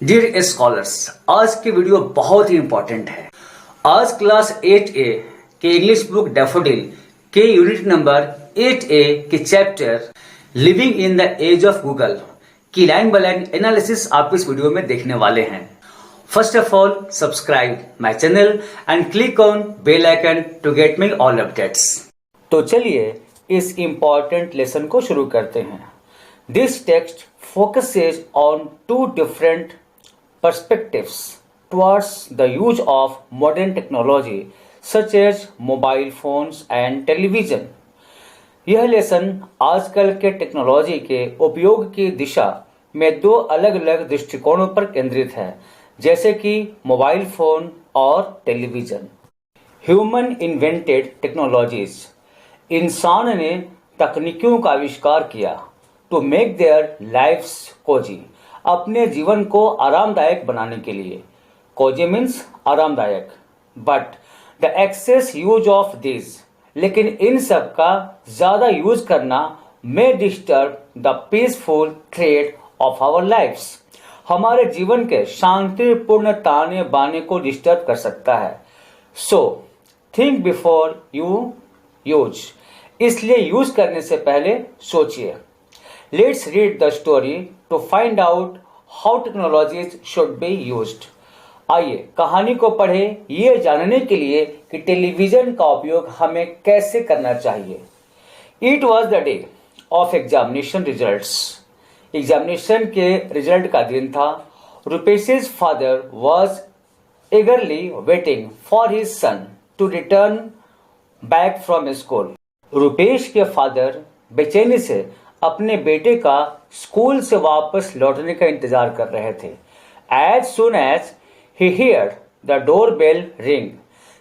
Dear scholars, आज की video बहुत ही इंपॉर्टेंट है। आज क्लास 8A के इंग्लिश बुक डैफोडिल के यूनिट नंबर 8A के chapter living in the age of Google की लाइन बाय लाइन एनालिसिस आप इस वीडियो में देखने वाले हैं। First of all, subscribe my channel and click on bell icon to get me all updates. तो चलिए इस इंपॉर्टेंट लेसन को शुरू करते हैं। This text focuses on two different perspectives towards the use of modern technology such as mobile phones and television. यह lesson आजकल के टेक्नोलॉजी के उपयोग की दिशा में दो अलग अलग दृष्टिकोणों पर केंद्रित है, जैसे कि मोबाइल फोन और टेलीविजन। ह्यूमन इन्वेंटेड टेक्नोलॉजीज, इंसान ने तकनीकियों का आविष्कार किया to make their lifes cozy, अपने जीवन को आरामदायक बनाने के लिए। कोजी मीन्स आरामदायक। But the excess use of this, लेकिन इन सब का ज्यादा यूज करना may disturb the peaceful trade of our lifes, हमारे जीवन के शांतिपूर्ण ताने बाने को डिस्टर्ब कर सकता है। So think before you use, इसलिए यूज करने से पहले सोचिए। Let's read the story to find out how technologies should be used. आइए कहानी को पढ़ें ये जानने के लिए कि टेलीविजन का उपयोग हमें कैसे करना चाहिए। It was the day of examination results. Examination के रिजल्ट का दिन था। रुपेश's father was eagerly waiting for his son to return back from school. Rupesh के फादर बेचैनी से अपने बेटे का स्कूल से वापस लौटने का इंतजार कर रहे थे। As soon as he heard the doorbell ring,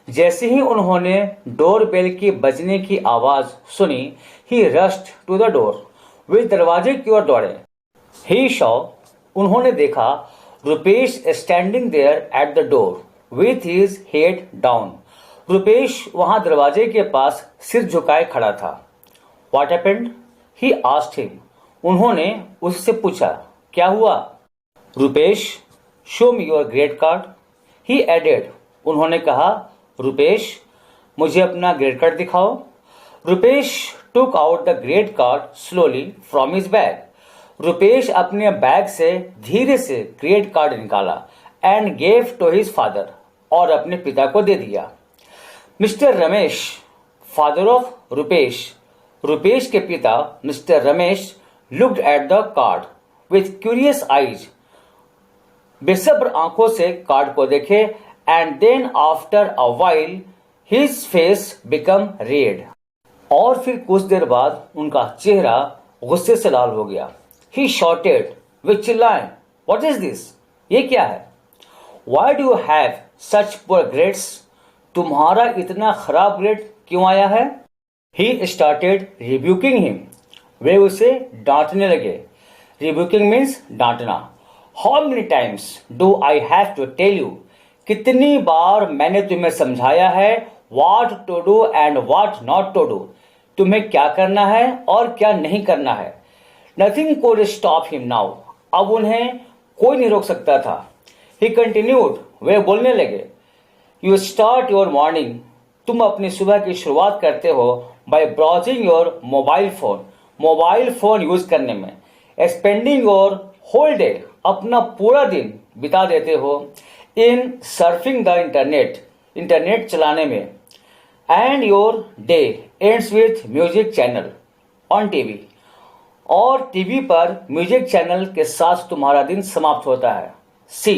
जैसे ही उन्होंने डोरबेल की बजने की आवाज सुनी, he rushed to the door, वे दरवाजे की ओर दौड़े। He saw, उन्होंने देखा, Rupesh standing there at the door with his head down, Rupesh वहां दरवाजे के पास सिर झुकाए खड़ा था। What happened? He asked him. उन्होंने उससे पूछा, क्या हुआ? Rupesh, show me your grade card. He added. उन्होंने कहा, रुपेश, मुझे अपना ग्रेड कार्ड दिखाओ। Rupesh took out the grade card slowly from his bag. Rupesh अपने बैग से धीरे से ग्रेड कार्ड निकाला and gave to his father, और अपने पिता को दे दिया। Mister Ramesh, father of Rupesh, Rupesh के पिता Mister Ramesh looked at the card with curious eyes, बेसब्र आंखों से कार्ड को देखे and then after a while his face become red, और फिर कुछ देर बाद उनका चेहरा गुस्से से लाल हो गया। ही शॉटेड विथ चिल्लाएं, व्हाट इज दिस? ये क्या है? Why do you have such poor grades? तुम्हारा इतना खराब ग्रेड क्यों आया है? He started rebuking him. वे उसे डांटने लगे। Rebuking means डांटना। How many times do I have to tell you? कितनी बार मैंने तुम्हें समझाया है what to do and what not to do? तुम्हें क्या करना है और क्या नहीं करना है। Nothing could stop him now. अब उन्हें कोई नहीं रोक सकता था। He continued. वे बोलने लगे, You start your morning. तुम अपनी सुबह की शुरुआत करते हो by browsing your mobile phone, mobile phone use करने में। स्पेंडिंग योर होल डे, अपना पूरा दिन बिता देते हो in surfing the internet, internet चलाने में। End your day ends with music channel on TV, और टीवी पर म्यूजिक चैनल के साथ तुम्हारा दिन समाप्त होता है। See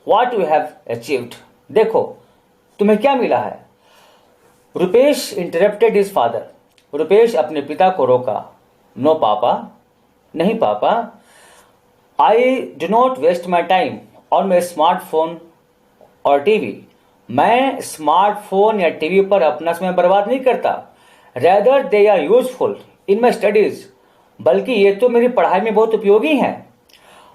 what you have achieved, देखो तुम्हें क्या मिला है। Rupesh interrupted his father, Rupesh अपने पिता को रोका। नो पापा, नहीं पापा, I do not waste my time on my smartphone और टीवी, मैं स्मार्टफोन या टीवी पर अपना समय बर्बाद नहीं करता। Rather they are useful in my studies, बल्कि ये तो मेरी पढ़ाई में बहुत उपयोगी हैं।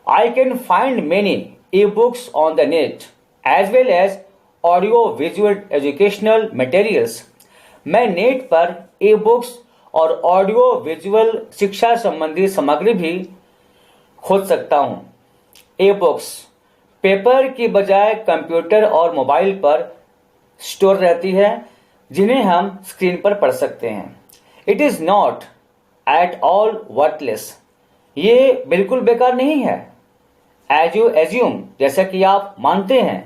I can find many e books on the net as well as audio visual educational materials, मैं नेट पर ई बुक्स और ऑडियो विजुअल शिक्षा संबंधी सामग्री भी खोज सकता हूँ। ई बुक्स पेपर की बजाय कंप्यूटर और मोबाइल पर स्टोर रहती है, जिन्हें हम स्क्रीन पर पढ़ सकते हैं। It is not at all worthless, ये बिल्कुल बेकार नहीं है। एज यू एज्यूम, जैसा कि आप मानते हैं।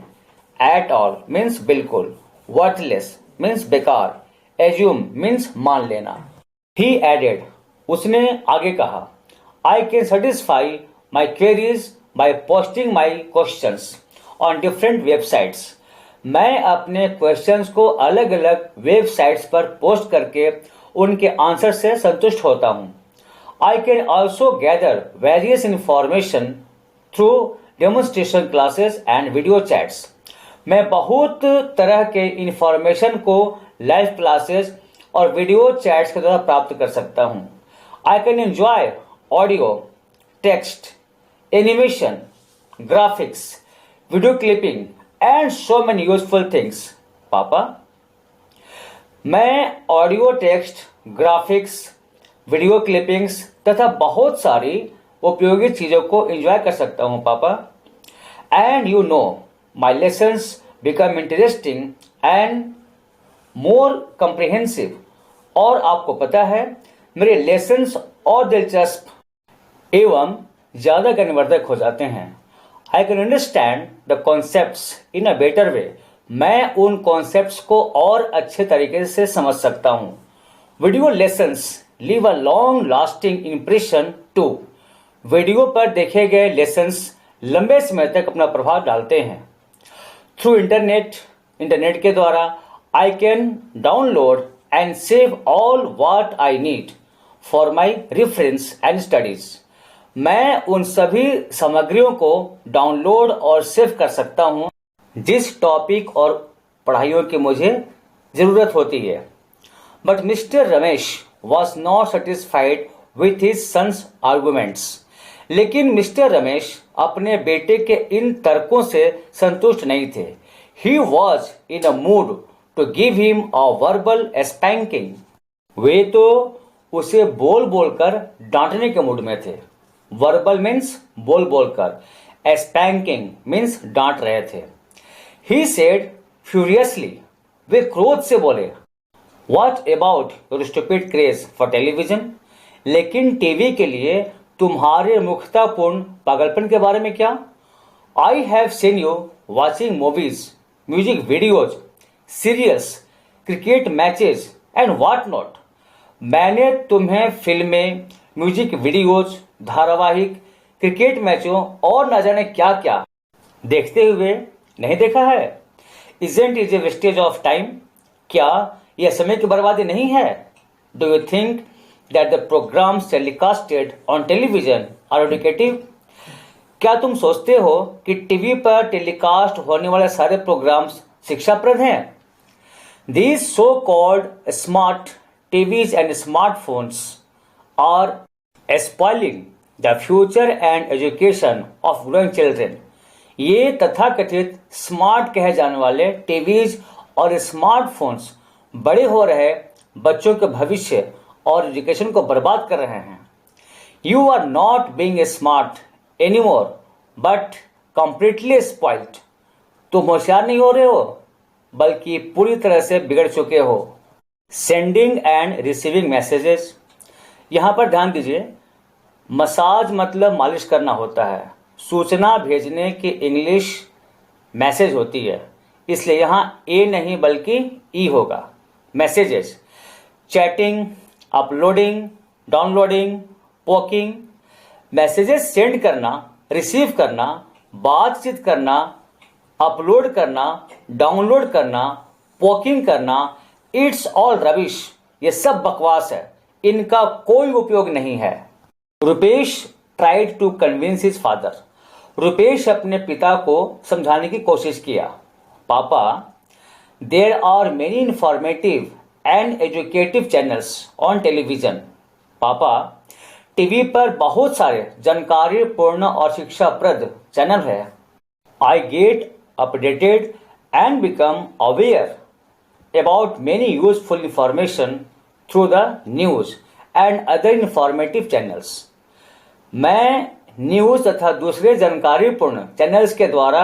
एट ऑल मीन्स बिल्कुल, वर्थलेस मीन्स बेकार, एज्यूम मीन्स मान लेना। ही एडेड, उसने आगे कहा, I can satisfy my queries by posting my questions on different websites. मैं अपने क्वेश्चंस को अलग अलग वेबसाइट्स पर पोस्ट करके उनके आंसर से संतुष्ट होता हूं। I can also gather various information through demonstration classes and video chats. मैं बहुत तरह के इंफॉर्मेशन को लाइव क्लासेस और वीडियो चैट्स के द्वारा प्राप्त कर सकता हूं। I can enjoy audio, text, animation, graphics, video clipping and so many useful things. पापा, मैं audio, text, graphics, video clippings तथा बहुत सारी उपयोगी चीजों को एंजॉय कर सकता हूं पापा। And you know my lessons become interesting and more comprehensive. और आपको पता है, मेरे लेसन्स और दिलचस्प एवं ज्यादा ज्ञानवर्धक हो जाते हैं। I can understand the concepts in a better way. मैं उन कॉन्सेप्ट्स को और अच्छे तरीके से समझ सकता हूं। Video lessons leave a long lasting impression too. Video पर देखे गए लेसन्स लंबे समय तक अपना प्रभाव डालते हैं। थ्रू इंटरनेट के द्वारा I can download and save all what I need for my reference and studies. मैं उन सभी सामग्रियों को डाउनलोड और सेव कर सकता हूं जिस टॉपिक और पढ़ाइयों की मुझे जरूरत होती है। But mister Ramesh was not satisfied with his son's arguments. लेकिन मिस्टर रमेश अपने बेटे के इन तर्कों से संतुष्ट नहीं थे। He was in a mood to give him a verbal spanking. वे तो उसे बोल बोलकर डांटने के मूड में थे। वर्बल मीन्स बोल बोलकर, स्पैंकिंग मीन्स डांट रहे थे। ही सेड फ्यूरियसली, वे क्रोध से बोले, what about your stupid craze for television. लेकिन टीवी के लिए तुम्हारे मूर्खतापूर्ण पागलपन के बारे में क्या। I have seen you watching movies, music videos, serials, cricket matches and what not. मैंने तुम्हें फिल्में, म्यूजिक वीडियोज, धारावाहिक, क्रिकेट मैचों और न जाने क्या क्या देखते हुए नहीं देखा है। Isn't is a wastage of time. क्या यह समय की बर्बादी नहीं है। Do you think that the programmes telecasted on television are educative. क्या तुम सोचते हो कि टीवी पर टेलीकास्ट होने वाले सारे प्रोग्राम्स शिक्षाप्रद हैं। These so called smart TVs and smartphones are spoiling the future and education of growing children. ये तथाकथित स्मार्ट कहे जाने वाले टीवीज और स्मार्टफोन्स बड़े हो रहे बच्चों के भविष्य और एजुकेशन को बर्बाद कर रहे हैं। You are not being smart anymore but completely spoiled. तुम होशियार नहीं हो रहे हो बल्कि पूरी तरह से बिगड़ चुके हो। Sending end receiving messages. यहां पर ध्यान दीजिए, मसाज मतलब मालिश करना होता है। सूचना भेजने की इंग्लिश मैसेज होती है, इसलिए यहां ए नहीं बल्कि ई होगा। Messages, chatting, uploading, downloading, poking. Messages send करना, रिसीव करना, बातचीत करना, अपलोड करना, डाउनलोड करना, पोकिंग करना, इट्स ऑल रबिश। ये सब बकवास है, इनका कोई उपयोग नहीं है। Rupesh tried to convince his father. Rupesh अपने पिता को समझाने की कोशिश किया। पापा, there are many informative and educative channels on television. पापा, टीवी पर बहुत सारे जानकारी पूर्ण और शिक्षाप्रद चैनल है। I get updated and become aware about many useful information through the news and other informative channels. मैं न्यूज तथा दूसरे जानकारीपूर्ण चैनल्स के द्वारा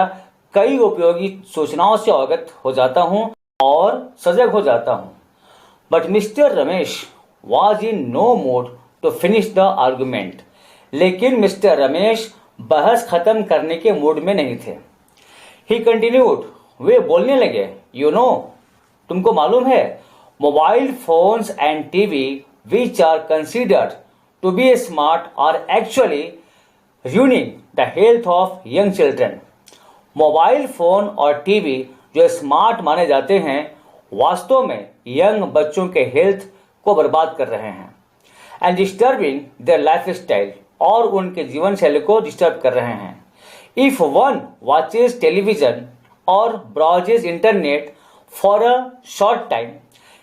कई उपयोगी सूचनाओं से अवगत हो जाता हूं और सजग हो जाता हूं। But mister Ramesh was in no mood to finish the argument. लेकिन मिस्टर रमेश बहस खत्म करने के मूड में नहीं थे। ही कंटिन्यूड, वे बोलने लगे, यू नो, तुमको मालूम है, mobile phones and TV which are considered to be smart are actually ruining the health of young children। Mobile phone और टीवी जो स्मार्ट माने जाते हैं वास्तव में यंग बच्चों के हेल्थ को बर्बाद कर रहे हैं and disturbing their life style, और उनके जीवन शैली को डिस्टर्ब कर रहे हैं। इफ वन वॉचेज टेलीविजन और browses internet for a short time,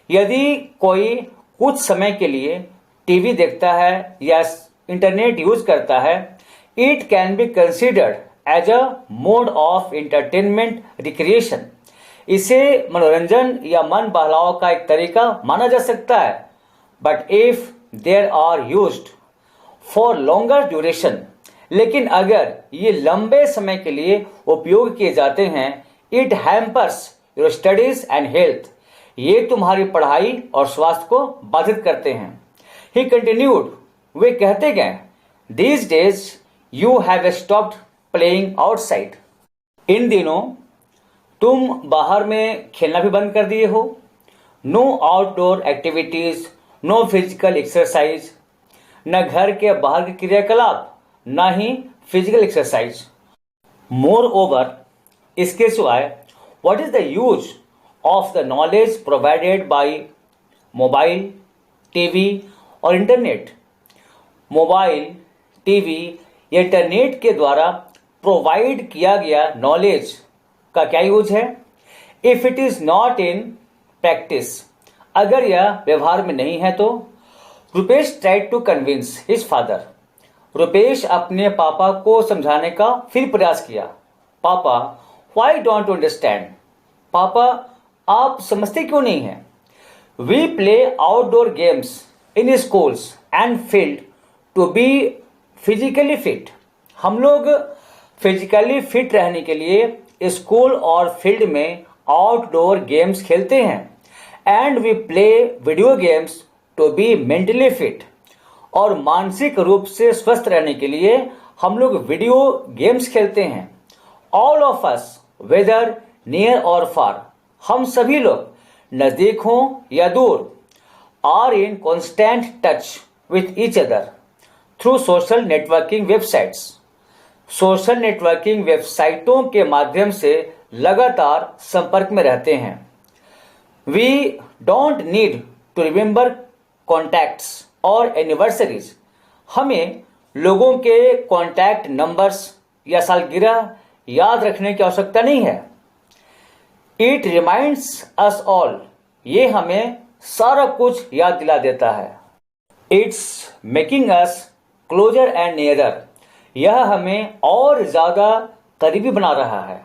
यदि कोई कुछ समय के लिए टीवी देखता है या इंटरनेट यूज करता है, it can be considered as a mode of entertainment recreation। इसे मनोरंजन या मन बहलाव का एक तरीका माना जा सकता है। But if there are used for longer duration, लेकिन अगर ये लंबे समय के लिए उपयोग किए जाते हैं, it hampers your studies and health। ये तुम्हारी पढ़ाई और स्वास्थ्य को बाधित करते हैं। He continued, वे कहते गए, these days you have stopped playing outside। इन दिनों तुम बाहर में खेलना भी बंद कर दिए हो। No outdoor activities, no physical exercise, न घर के बाहर के क्रियाकलाप, न ही फिजिकल एक्सरसाइज। मोर ओवर, इसके सिवाय, what is the use of the knowledge provided by mobile, TV और इंटरनेट। मोबाइल, टीवी या इंटरनेट के द्वारा प्रोवाइड किया गया नॉलेज का क्या यूज है। If it is not in practice, अगर यह व्यवहार में नहीं है तो। Rupesh tried to convince his father. Rupesh अपने पापा को समझाने का फिर प्रयास किया। पापा, व्हाई डोंट यू अंडरस्टैंड। पापा, आप समझते क्यों नहीं हैं। We play outdoor games in schools and field to be physically fit. हम लोग फिजिकली फिट रहने के लिए स्कूल और फील्ड में आउटडोर गेम्स खेलते हैं। And we play video games to be mentally fit, और मानसिक रूप से स्वस्थ रहने के लिए हम लोग वीडियो गेम्स खेलते हैं। All of us, whether near or far, हम सभी लोग नजदीक हों या दूर, are in constant touch with each other through social networking websites. Social networking वेबसाइटों के माध्यम से लगातार संपर्क में रहते हैं। We don't need to remember contacts और एनिवर्सरीज। हमें लोगों के कॉन्टैक्ट नंबर्स या सालगिरह याद रखने की आवश्यकता नहीं है। इट रिमाइंड्स अस ऑल, ये हमें सारा कुछ याद दिला देता है। It's making us closer and nearer, यह हमें और ज्यादा करीबी बना रहा है।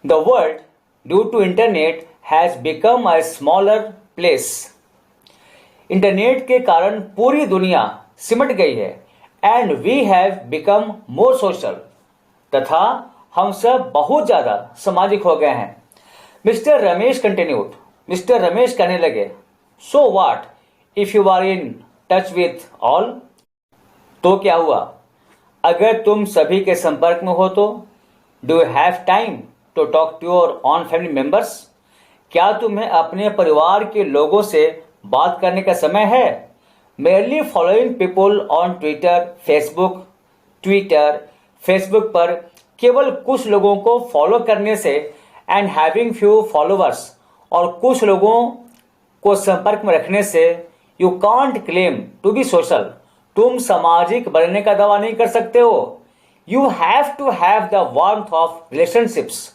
The world due to internet has become a smaller place. Internet के कारण पूरी दुनिया सिमट गई है। And we have become more social, तथा हम सब बहुत ज्यादा सामाजिक हो गए हैं। Mister Ramesh continued, mister Ramesh कहने लगे, so what if you are in touch with all. तो क्या हुआ, अगर तुम सभी के संपर्क में हो तो। Do you have time to talk to your own family members. क्या तुम्हें अपने परिवार के लोगों से बात करने का समय है। Merely following people on Twitter, Facebook पर केवल कुछ लोगों को फॉलो करने से एंड हैविंग फ्यू फॉलोअर्स, और कुछ लोगों को संपर्क में रखने से you can't claim to be social. तुम सामाजिक बनने का दावा नहीं कर सकते हो। You have to have the warmth of relationships.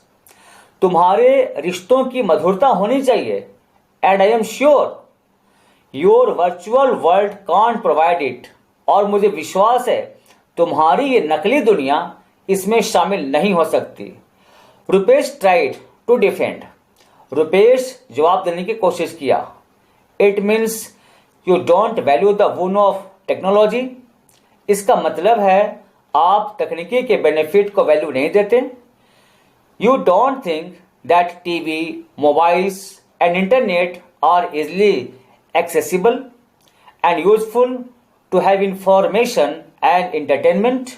तुम्हारे रिश्तों की मधुरता होनी चाहिए। And I am sure your virtual world can't provide it, और मुझे विश्वास है तुम्हारी ये नकली दुनिया इसमें शामिल नहीं हो सकती। Rupesh tried to defend. Rupesh जवाब देने की कोशिश किया। It means you don't value the boon of technology. इसका मतलब है आप तकनीकी के बेनिफिट को वैल्यू नहीं देते। You don't think that TV, mobiles and internet are easily accessible and useful to have information and entertainment.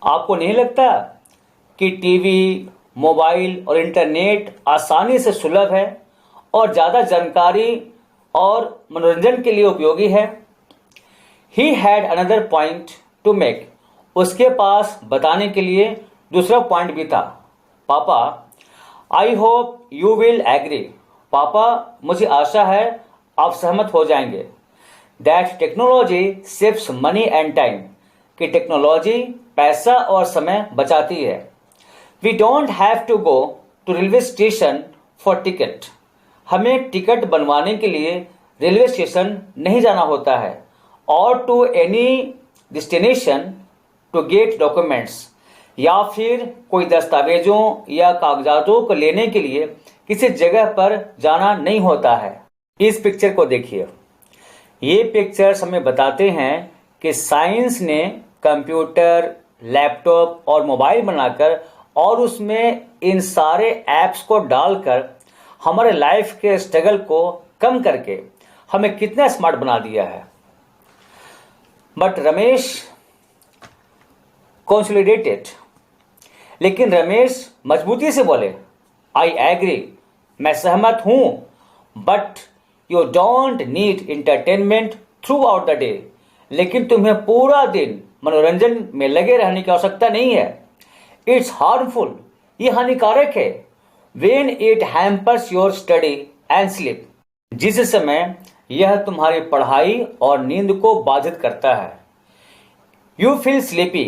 आपको नहीं लगता कि टीवी, मोबाइल और इंटरनेट आसानी से सुलभ है और ज़्यादा जानकारी और मनोरंजन के लिए उपयोगी है? He had another point two make. उसके पास बताने के लिए दूसरा पॉइंट भी था। पापा, I hope you will agree. पापा, मुझे आशा है आप सहमत हो जाएंगे। That technology saves money and time. कि टेक्नोलॉजी पैसा और समय बचाती है। We don't have to go to railway station for ticket. हमें टिकट बनवाने के लिए रेलवे स्टेशन नहीं जाना होता है। और to any destination to get documents, या फिर कोई दस्तावेजों या कागजातों को लेने के लिए किसी जगह पर जाना नहीं होता है। इस पिक्चर को देखिए। ये पिक्चर्स हमें बताते हैं कि साइंस ने कंप्यूटर, लैपटॉप और मोबाइल बनाकर और उसमें इन सारे ऐप्स को डालकर हमारे लाइफ के स्ट्रगल को कम करके हमें कितना स्मार्ट बना दिया है। But Ramesh consolidated. लेकिन रमेश मजबूती से बोले, आई एग्री, मैं सहमत हूं, but you don't need entertainment through out the day. लेकिन तुम्हें पूरा दिन मनोरंजन में लगे रहने की आवश्यकता नहीं है। इट्स हार्मफुल, ये हानिकारक है। When it hampers your study and sleep, जिस समय यह तुम्हारी पढ़ाई और नींद को बाधित करता है। You feel sleepy,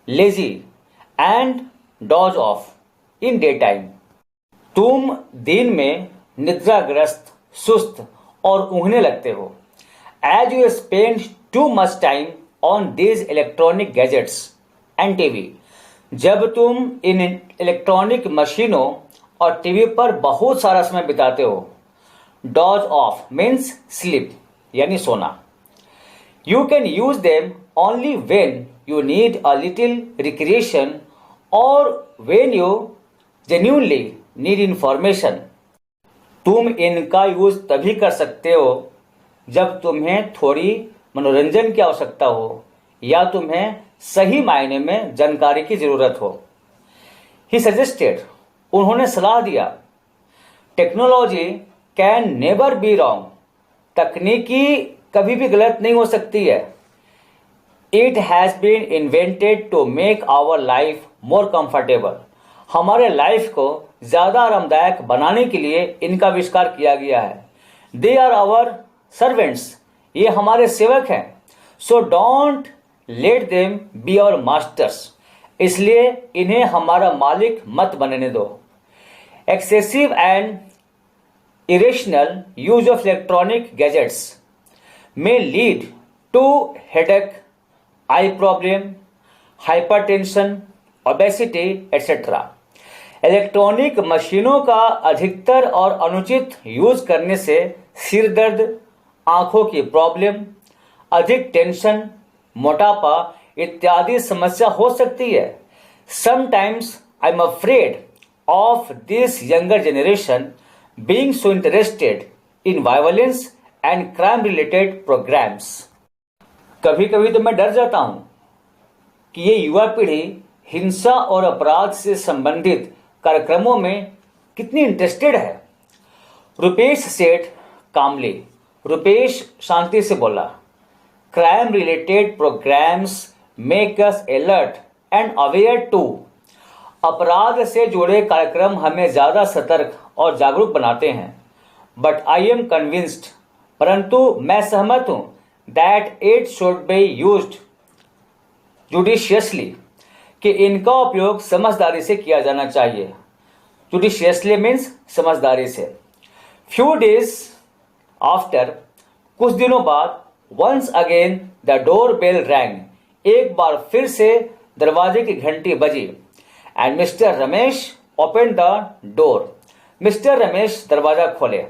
lazy and doze off in day time. तुम दिन में निद्राग्रस्त, सुस्त और ऊँघने लगते हो। As you spend too much time on these electronic gadgets and TV. जब तुम इन इलेक्ट्रॉनिक मशीनों और टीवी पर बहुत सारा समय बिताते हो। डॉज ऑफ मीन्स स्लीप, यानी सोना। You can use them only when you need a little recreation और when you genuinely need information. तुम इनका यूज तभी कर सकते हो जब तुम्हें थोड़ी मनोरंजन की आवश्यकता हो या तुम्हें सही मायने में जानकारी की जरूरत हो। ही सजेस्टेड, उन्होंने सलाह दिया, technology can never be wrong. तकनीकी कभी भी गलत नहीं हो सकती है। It has been invented to make our life more comfortable. हमारे लाइफ को ज्यादा आरामदायक बनाने के लिए इनका आविष्कार किया गया है। दे आर आवर सर्वेंट्स, ये हमारे सेवक हैं। So don't let them be our masters, इसलिए इन्हें हमारा मालिक मत बनने दो। Excessive and irrational use of electronic gadgets may lead to headache, eye problem, hypertension, obesity, etc. Electronic मशीनों का अधिकतर और अनुचित यूज करने से सिर दर्द, आंखों की प्रॉब्लम, अधिक टेंशन, मोटापा इत्यादि समस्या हो सकती है। Sometimes I am afraid of this younger generation being so interested in violence and crime related programs. कभी कभी तो मैं डर जाता हूं कि ये युवा पीढ़ी हिंसा और अपराध से संबंधित कार्यक्रमों में कितनी इंटरेस्टेड है। रुपेश सेठ कामले, रुपेश शांति से बोला, crime related programmes make us alert and aware too. अपराध से जुड़े कार्यक्रम हमें ज्यादा सतर्क और जागरूक बनाते हैं। बट आई एम कन्विंस्ड, परंतु मैं सहमत हूं, that it should be used judiciously, कि इनका उपयोग समझदारी से किया जाना चाहिए। जुडिशियसली मीन्स समझदारी से। फ्यू डेज आफ्टर, कुछ दिनों बाद, once again the door bell rang, एक बार फिर से दरवाजे की घंटी बजी। And mister Ramesh open the door, mister Ramesh दरवाजा खोले।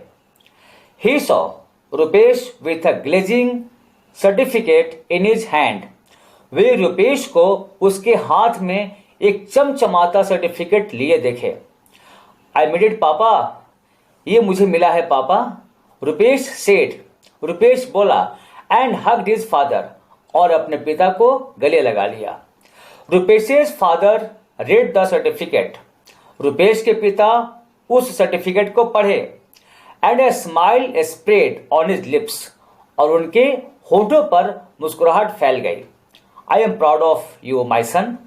He saw Rupesh with a glazing certificate in his hand, वे रुपेश को उसके हाथ में एक चमचमाता सर्टिफिकेट लिए देखे। आई मेड इट पापा, ये मुझे मिला है पापा, रुपेश सेड। रुपेश बोला एंड हग्ड हिज फादर, और अपने पिता को गले लगा लिया। Rupesh's father read the certificate. Rupesh के पिता उस सर्टिफिकेट को पढ़े and a smile spread on his lips, और उनके होठों पर मुस्कुराहट फैल गई। I am proud of you my son,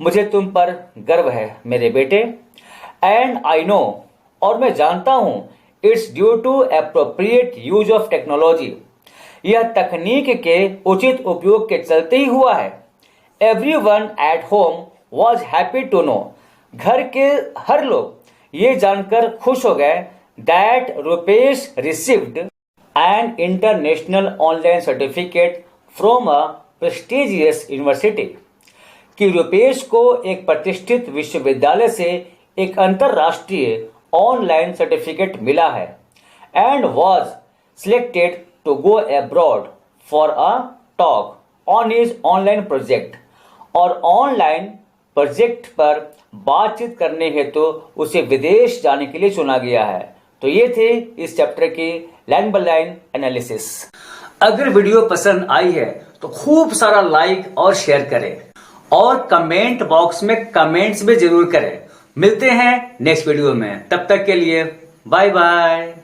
मुझे तुम पर गर्व है मेरे बेटे। एंड आई नो, और मैं जानता हूं, it's due to appropriate use of technology, यह तकनीक के उचित उपयोग के चलते ही हुआ है। Everyone at home was happy to know, घर के हर लोग ये जानकर खुश हो गए that Rupesh received an international online certificate from a prestigious university, कि रुपेश को एक प्रतिष्ठित विश्वविद्यालय से एक अंतरराष्ट्रीय ऑनलाइन सर्टिफिकेट मिला है and was selected to go abroad for a talk on his online project, और ऑनलाइन प्रोजेक्ट पर बातचीत करने हेतु उसे विदेश जाने के लिए चुना गया है। तो ये थे इस चैप्टर की लाइन बाय लाइन एनालिसिस। अगर वीडियो पसंद आई है तो खूब सारा लाइक और शेयर करें, और कमेंट बॉक्स में कमेंट्स भी जरूर करें। मिलते हैं नेक्स्ट वीडियो में, तब तक के लिए बाय बाय।